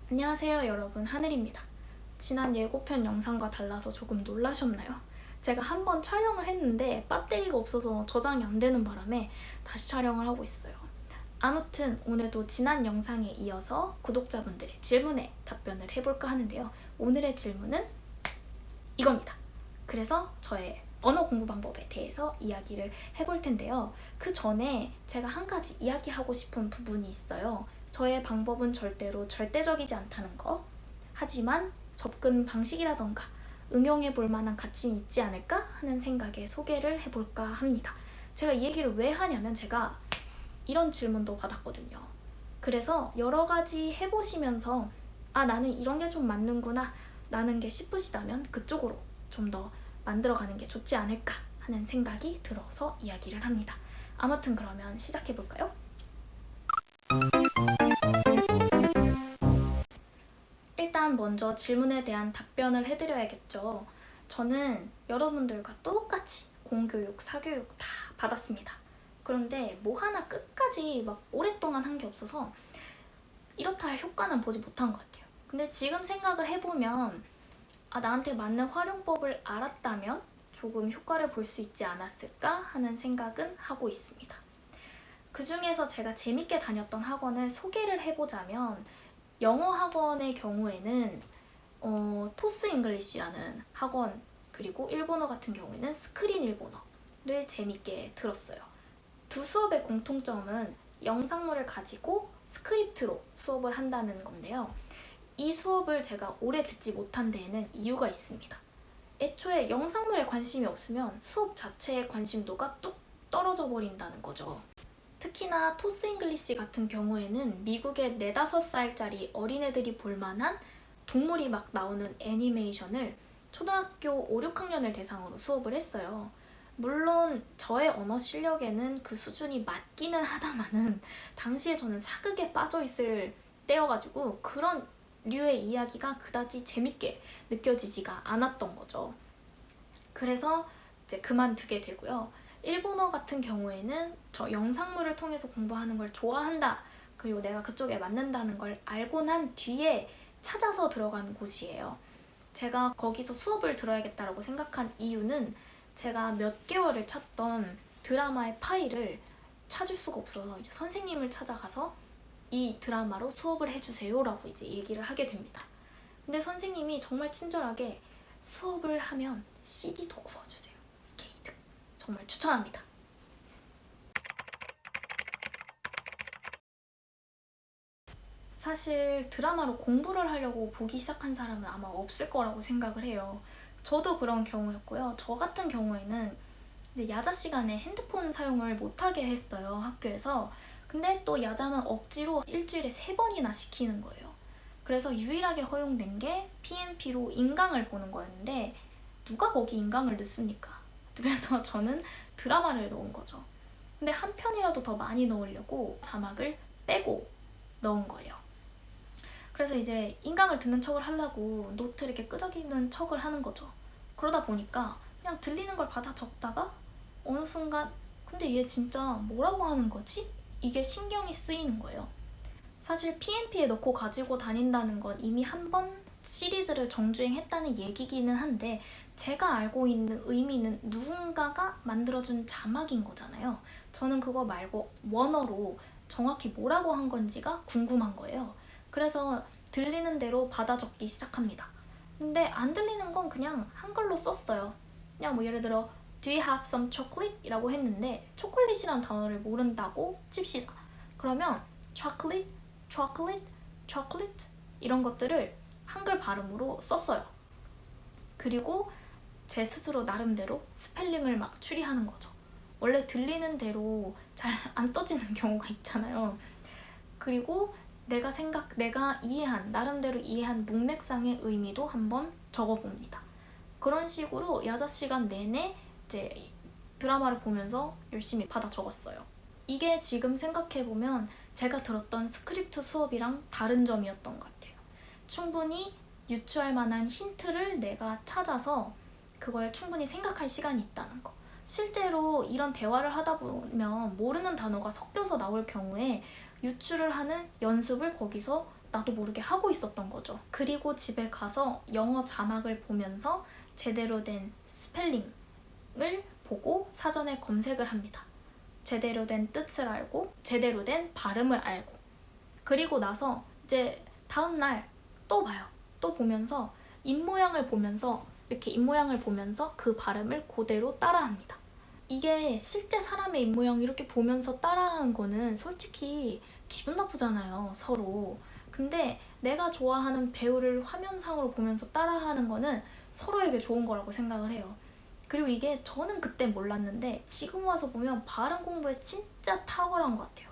안녕하세요 여러분, 하늘입니다. 지난 예고편 영상과 달라서 조금 놀라셨나요? 제가 한번 촬영을 했는데 배터리가 없어서 저장이 안 되는 바람에 다시 촬영을 하고 있어요. 아무튼 오늘도 지난 영상에 이어서 구독자분들의 질문에 답변을 해볼까 하는데요. 오늘의 질문은 이겁니다. 그래서 저의 언어 공부 방법에 대해서 이야기를 해볼 텐데요. 그 전에 제가 한 가지 이야기하고 싶은 부분이 있어요. 저의 방법은 절대로 절대적이지 않다는 거. 하지만 접근 방식이라던가 응용해 볼 만한 가치는 있지 않을까 하는 생각에 소개를 해볼까 합니다. 제가 이 얘기를 왜 하냐면 제가 이런 질문도 받았거든요. 그래서 여러 가지 해보시면서 나는 이런 게 좀 맞는구나 라는 게 싶으시다면 그쪽으로 좀 더 만들어가는 게 좋지 않을까 하는 생각이 들어서 이야기를 합니다. 아무튼 그러면 시작해볼까요? 일단 먼저 질문에 대한 답변을 해드려야겠죠. 저는 여러분들과 똑같이 공교육, 사교육 다 받았습니다. 그런데 뭐 하나 끝까지 막 오랫동안 한 게 없어서 이렇다 할 효과는 보지 못한 것 같아요. 근데 지금 생각을 해보면 나한테 맞는 활용법을 알았다면 조금 효과를 볼 수 있지 않았을까 하는 생각은 하고 있습니다. 그 중에서 제가 재밌게 다녔던 학원을 소개를 해보자면 영어 학원의 경우에는 토스 잉글리시라는 학원, 그리고 일본어 같은 경우에는 스크린 일본어를 재밌게 들었어요. 두 수업의 공통점은 영상물을 가지고 스크립트로 수업을 한다는 건데요. 이 수업을 제가 오래 듣지 못한 데에는 이유가 있습니다. 애초에 영상물에 관심이 없으면 수업 자체의 관심도가 뚝 떨어져 버린다는 거죠. 특히나 토스 잉글리시 같은 경우에는 미국의 4, 5살짜리 어린애들이 볼만한 동물이 막 나오는 애니메이션을 초등학교 5, 6학년을 대상으로 수업을 했어요. 물론 저의 언어 실력에는 그 수준이 맞기는 하다마는 당시에 저는 사극에 빠져있을 때여가지고 그런 류의 이야기가 그다지 재밌게 느껴지지가 않았던 거죠. 그래서 이제 그만두게 되고요. 일본어 같은 경우에는 저 영상물을 통해서 공부하는 걸 좋아한다, 그리고 내가 그쪽에 맞는다는 걸 알고 난 뒤에 찾아서 들어간 곳이에요. 제가 거기서 수업을 들어야겠다라고 생각한 이유는 제가 몇 개월을 찾던 드라마의 파일을 찾을 수가 없어서 이제 선생님을 찾아가서 이 드라마로 수업을 해주세요 라고 이제 얘기를 하게 됩니다. 근데 선생님이 정말 친절하게 수업을 하면 CD도 구워주세요. 게이득. 정말 추천합니다. 사실 드라마로 공부를 하려고 보기 시작한 사람은 아마 없을 거라고 생각을 해요. 저도 그런 경우였고요. 저 같은 경우에는 야자 시간에 핸드폰 사용을 못하게 했어요, 학교에서. 근데 또 야자는 억지로 일주일에 3번이나 시키는 거예요. 그래서 유일하게 허용된 게 PMP로 인강을 보는 거였는데 누가 거기 인강을 넣습니까? 그래서 저는 드라마를 넣은 거죠. 근데 한 편이라도 더 많이 넣으려고 자막을 빼고 넣은 거예요. 그래서 이제 인강을 듣는 척을 하려고 노트 이렇게 끄적이는 척을 하는 거죠. 그러다 보니까 그냥 들리는 걸 받아 적다가 어느 순간 근데 얘 진짜 뭐라고 하는 거지? 이게 신경이 쓰이는 거예요. 사실 PMP에 넣고 가지고 다닌다는 건 이미 한 번 시리즈를 정주행했다는 얘기기는 한데 제가 알고 있는 의미는 누군가가 만들어준 자막인 거잖아요. 저는 그거 말고 원어로 정확히 뭐라고 한 건지가 궁금한 거예요. 그래서 들리는 대로 받아 적기 시작합니다. 근데 안 들리는 건 그냥 한글로 썼어요. 그냥 뭐 예를 들어 Do you have some chocolate? 이라고 했는데 초콜릿이란 단어를 모른다고 칩시다. 그러면 chocolate, chocolate, chocolate 이런 것들을 한글 발음으로 썼어요. 그리고 제 스스로 나름대로 스펠링을 막 추리하는 거죠. 원래 들리는 대로 잘 안 떠지는 경우가 있잖아요. 그리고 내가 이해한, 나름대로 이해한 문맥상의 의미도 한번 적어봅니다. 그런 식으로 야자 시간 내내 이제 드라마를 보면서 열심히 받아 적었어요. 이게 지금 생각해보면 제가 들었던 스크립트 수업이랑 다른 점이었던 것 같아요. 충분히 유추할 만한 힌트를 내가 찾아서 그걸 충분히 생각할 시간이 있다는 거. 실제로 이런 대화를 하다 보면 모르는 단어가 섞여서 나올 경우에 유추를 하는 연습을 거기서 나도 모르게 하고 있었던 거죠. 그리고 집에 가서 영어 자막을 보면서 제대로 된 스펠링을 보고 사전에 검색을 합니다. 제대로 된 뜻을 알고 제대로 된 발음을 알고, 그리고 나서 이제 다음날 또 봐요. 또 보면서 입모양을 보면서 이렇게 입모양을 보면서 그 발음을 그대로 따라합니다. 이게 실제 사람의 입모양 이렇게 보면서 따라하는 거는 솔직히 기분 나쁘잖아요, 서로. 근데 내가 좋아하는 배우를 화면상으로 보면서 따라하는 거는 서로에게 좋은 거라고 생각을 해요. 그리고 이게 저는 그때 몰랐는데 지금 와서 보면 발음 공부에 진짜 탁월한 것 같아요.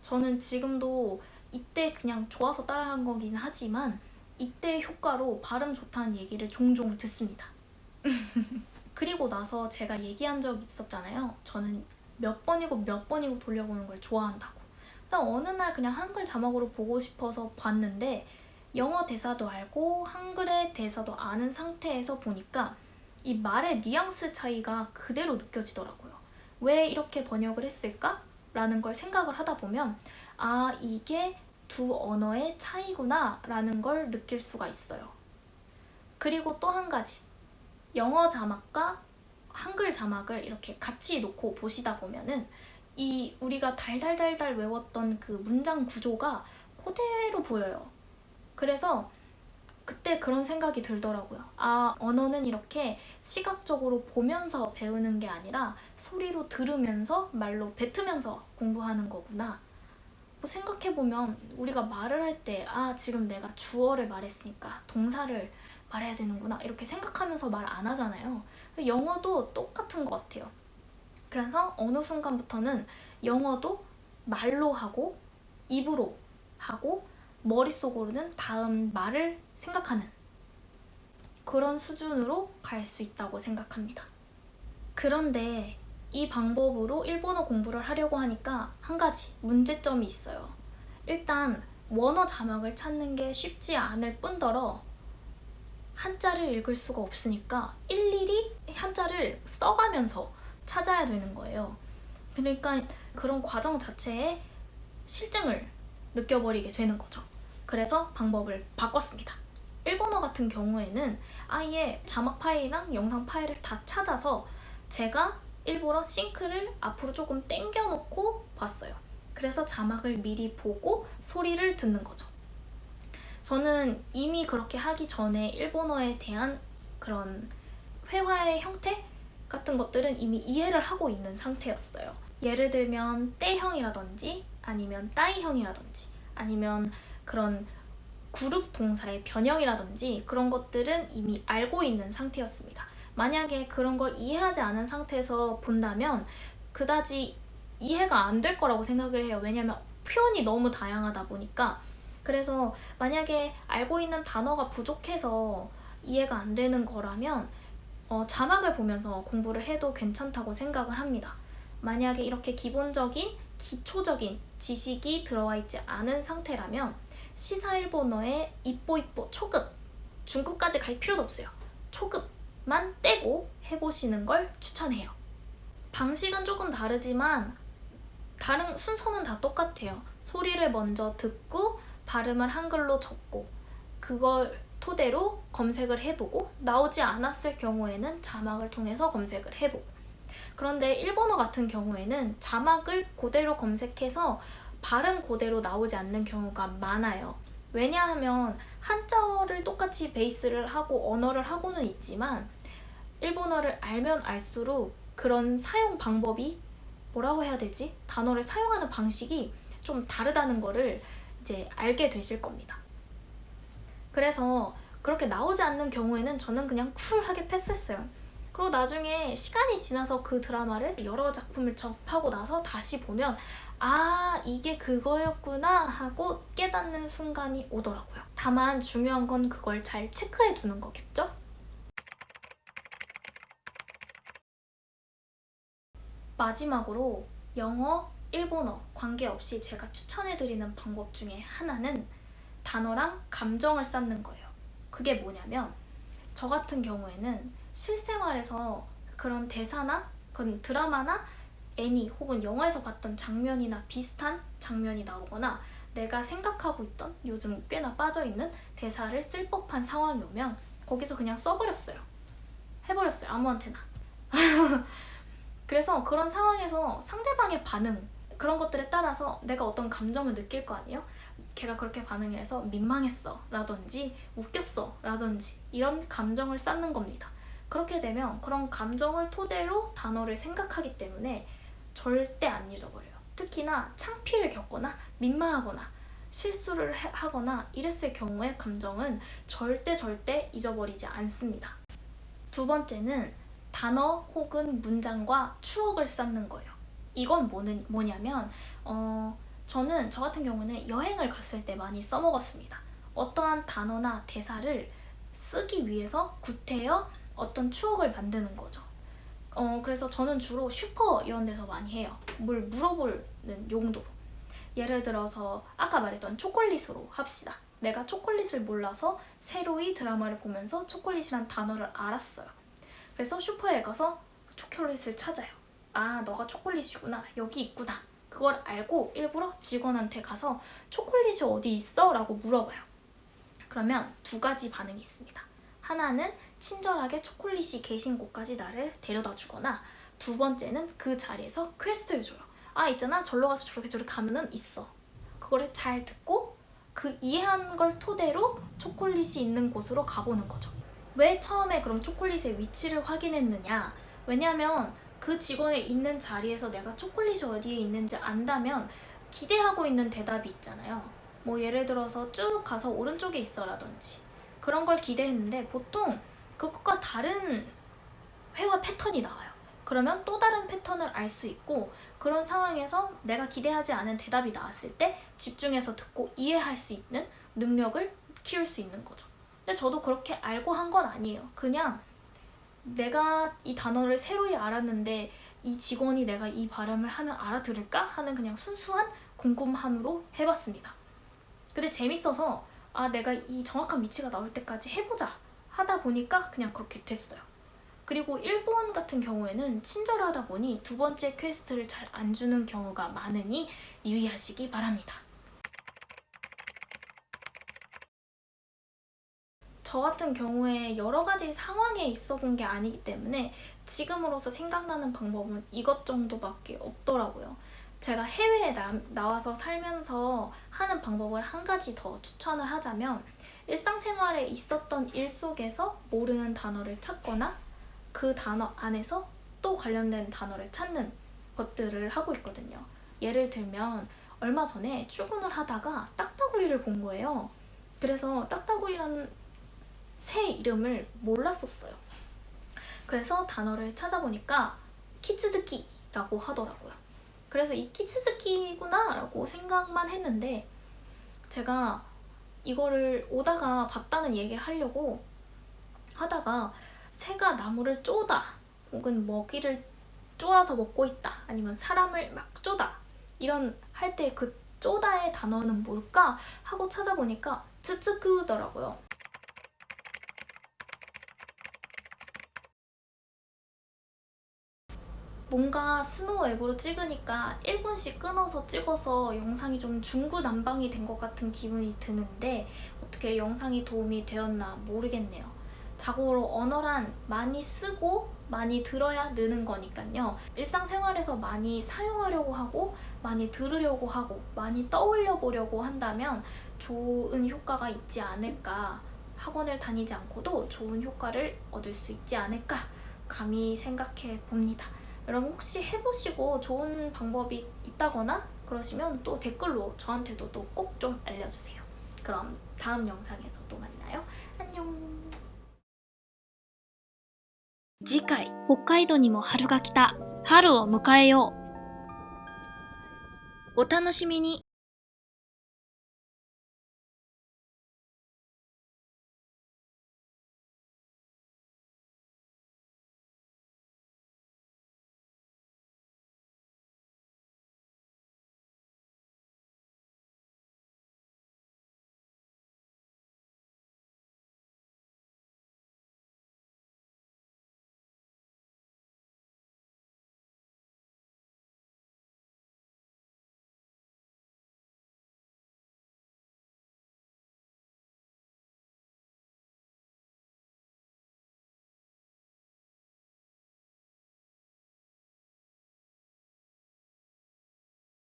저는 지금도 이때 그냥 좋아서 따라한 거긴 하지만 이때의 효과로 발음 좋다는 얘기를 종종 듣습니다. 그리고 나서 제가 얘기한 적이 있었잖아요. 저는 몇 번이고 돌려보는 걸 좋아한다고. 근데 어느 날 그냥 한글 자막으로 보고 싶어서 봤는데 영어 대사도 알고 한글의 대사도 아는 상태에서 보니까 이 말의 뉘앙스 차이가 그대로 느껴지더라고요. 왜 이렇게 번역을 했을까? 라는 걸 생각을 하다 보면 아, 이게 두 언어의 차이구나 라는 걸 느낄 수가 있어요. 그리고 또 한 가지, 영어 자막과 한글 자막을 이렇게 같이 놓고 보시다 보면은 이 우리가 달달달달 외웠던 그 문장 구조가 그대로 보여요. 그래서 그때 그런 생각이 들더라고요. 아, 언어는 이렇게 시각적으로 보면서 배우는 게 아니라 소리로 들으면서 말로 뱉으면서 공부하는 거구나. 뭐 생각해보면 우리가 말을 할 때 아, 지금 내가 주어를 말했으니까 동사를 말해야 되는구나 이렇게 생각하면서 말 안 하잖아요. 영어도 똑같은 것 같아요. 그래서 어느 순간부터는 영어도 말로 하고 입으로 하고 머릿속으로는 다음 말을 생각하는 그런 수준으로 갈 수 있다고 생각합니다. 그런데 이 방법으로 일본어 공부를 하려고 하니까 한 가지 문제점이 있어요. 일단 원어 자막을 찾는 게 쉽지 않을 뿐더러 한자를 읽을 수가 없으니까 일일이 한자를 써가면서 찾아야 되는 거예요. 그러니까 그런 과정 자체에 실증을 느껴버리게 되는 거죠. 그래서 방법을 바꿨습니다. 일본어 같은 경우에는 아예 자막 파일이랑 영상 파일을 다 찾아서 제가 일부러 싱크를 앞으로 조금 당겨 놓고 봤어요. 그래서 자막을 미리 보고 소리를 듣는 거죠. 저는 이미 그렇게 하기 전에 일본어에 대한 그런 회화의 형태 같은 것들은 이미 이해를 하고 있는 상태였어요. 예를 들면 때형이라든지 아니면 따이형이라든지 아니면 그런 그룹 동사의 변형이라든지 그런 것들은 이미 알고 있는 상태였습니다. 만약에 그런 걸 이해하지 않은 상태에서 본다면 그다지 이해가 안 될 거라고 생각을 해요. 왜냐면 표현이 너무 다양하다 보니까. 그래서 만약에 알고 있는 단어가 부족해서 이해가 안 되는 거라면 자막을 보면서 공부를 해도 괜찮다고 생각을 합니다. 만약에 이렇게 기본적인 기초적인 지식이 들어와 있지 않은 상태라면 시사일본어의 이뽀이뽀 초급, 중급까지 갈 필요도 없어요. 초급만 떼고 해보시는 걸 추천해요. 방식은 조금 다르지만 다른 순서는 다 똑같아요. 소리를 먼저 듣고 발음을 한글로 적고 그걸 토대로 검색을 해보고 나오지 않았을 경우에는 자막을 통해서 검색을 해보고. 그런데 일본어 같은 경우에는 자막을 그대로 검색해서 발음 그대로 나오지 않는 경우가 많아요. 왜냐하면 한자어를 똑같이 베이스를 하고 언어를 하고는 있지만 일본어를 알면 알수록 그런 사용 방법이 뭐라고 해야 되지? 단어를 사용하는 방식이 좀 다르다는 거를 이제 알게 되실 겁니다. 그래서 그렇게 나오지 않는 경우에는 저는 그냥 쿨하게 패스했어요. 그리고 나중에 시간이 지나서 그 드라마를 여러 작품을 접하고 나서 다시 보면 아, 이게 그거였구나 하고 깨닫는 순간이 오더라고요. 다만 중요한 건 그걸 잘 체크해 두는 거겠죠? 마지막으로 영어, 일본어 관계없이 제가 추천해드리는 방법 중에 하나는 단어랑 감정을 쌓는 거예요. 그게 뭐냐면 저 같은 경우에는 실생활에서 그런 대사나 그런 드라마나 애니 혹은 영화에서 봤던 장면이나 비슷한 장면이 나오거나 내가 생각하고 있던 요즘 꽤나 빠져있는 대사를 쓸 법한 상황이 오면 거기서 그냥 써버렸어요. 해버렸어요. 아무한테나. 그래서 그런 상황에서 상대방의 반응, 그런 것들에 따라서 내가 어떤 감정을 느낄 거 아니에요? 걔가 그렇게 반응을 해서 민망했어 라든지 웃겼어 라든지 이런 감정을 쌓는 겁니다. 그렇게 되면 그런 감정을 토대로 단어를 생각하기 때문에 절대 안 잊어버려요. 특히나 창피를 겪거나 민망하거나 실수를 하거나 이랬을 경우에 감정은 절대 잊어버리지 않습니다. 두 번째는 단어 혹은 문장과 추억을 쌓는 거예요. 이건 뭐냐면 저 같은 경우는 여행을 갔을 때 많이 써먹었습니다. 어떠한 단어나 대사를 쓰기 위해서 구태여 어떤 추억을 만드는 거죠. 그래서 저는 주로 슈퍼 이런 데서 많이 해요. 뭘 물어보는 용도로. 예를 들어서 아까 말했던 초콜릿으로 합시다. 내가 초콜릿을 몰라서 새로이 드라마를 보면서 초콜릿이란 단어를 알았어요. 그래서 슈퍼에 가서 초콜릿을 찾아요. 아, 너가 초콜릿이구나. 여기 있구나. 그걸 알고 일부러 직원한테 가서 초콜릿이 어디 있어? 라고 물어봐요. 그러면 두 가지 반응이 있습니다. 하나는 친절하게 초콜릿이 계신 곳까지 나를 데려다 주거나, 두 번째는 그 자리에서 퀘스트를 줘요. 아, 있잖아. 절로 가서 저렇게 가면은 있어. 그거를 잘 듣고 그 이해한 걸 토대로 초콜릿이 있는 곳으로 가보는 거죠. 왜 처음에 그럼 초콜릿의 위치를 확인했느냐? 왜냐면 그 직원이 있는 자리에서 내가 초콜릿이 어디에 있는지 안다면 기대하고 있는 대답이 있잖아요. 뭐 예를 들어서 쭉 가서 오른쪽에 있어 라든지 그런 걸 기대했는데 보통 그것과 다른 회화 패턴이 나와요. 그러면 또 다른 패턴을 알 수 있고, 그런 상황에서 내가 기대하지 않은 대답이 나왔을 때 집중해서 듣고 이해할 수 있는 능력을 키울 수 있는 거죠. 근데 저도 그렇게 알고 한 건 아니에요. 그냥 내가 이 단어를 새로이 알았는데 이 직원이 내가 이 발음을 하면 알아들을까? 하는 그냥 순수한 궁금함으로 해봤습니다. 근데 재밌어서 내가 이 정확한 위치가 나올 때까지 해보자 하다 보니까 그냥 그렇게 됐어요. 그리고 일본 같은 경우에는 친절하다 보니 두 번째 퀘스트를 잘 안 주는 경우가 많으니 유의하시기 바랍니다. 저 같은 경우에 여러 가지 상황에 있어 본 게 아니기 때문에 지금으로서 생각나는 방법은 이것 정도밖에 없더라고요. 제가 해외에 나와서 살면서 하는 방법을 한 가지 더 추천을 하자면, 일상생활에 있었던 일 속에서 모르는 단어를 찾거나 그 단어 안에서 또 관련된 단어를 찾는 것들을 하고 있거든요. 예를 들면 얼마 전에 출근을 하다가 딱따구리를 본 거예요. 그래서 딱따구리라는 새 이름을 몰랐었어요. 그래서 단어를 찾아보니까 키츠즈키라고 하더라고요. 그래서 이 키츠즈키구나 라고 생각만 했는데, 제가 이거를 오다가 봤다는 얘기를 하려고 하다가 새가 나무를 쪼다 혹은 먹이를 쪼아서 먹고 있다 아니면 사람을 막 쪼다 이런 할 때 그 쪼다의 단어는 뭘까 하고 찾아보니까 츠츠크더라고요. 뭔가 스노우 앱으로 찍으니까 1분씩 끊어서 찍어서 영상이 좀 중구난방이 된 것 같은 기분이 드는데 어떻게 영상이 도움이 되었나 모르겠네요. 자고로 언어란 많이 쓰고 많이 들어야 느는 거니까요. 일상생활에서 많이 사용하려고 하고 많이 들으려고 하고 많이 떠올려 보려고 한다면 좋은 효과가 있지 않을까, 학원을 다니지 않고도 좋은 효과를 얻을 수 있지 않을까 감히 생각해 봅니다. 여러분 혹시 해보시고 좋은 방법이 있다거나 그러시면 또 댓글로 저한테도 또 꼭 좀 알려주세요. 그럼 다음 영상에서 또 만나요. 안녕. 次回、北海道にも春が来た。春を迎えよう。お楽しみに。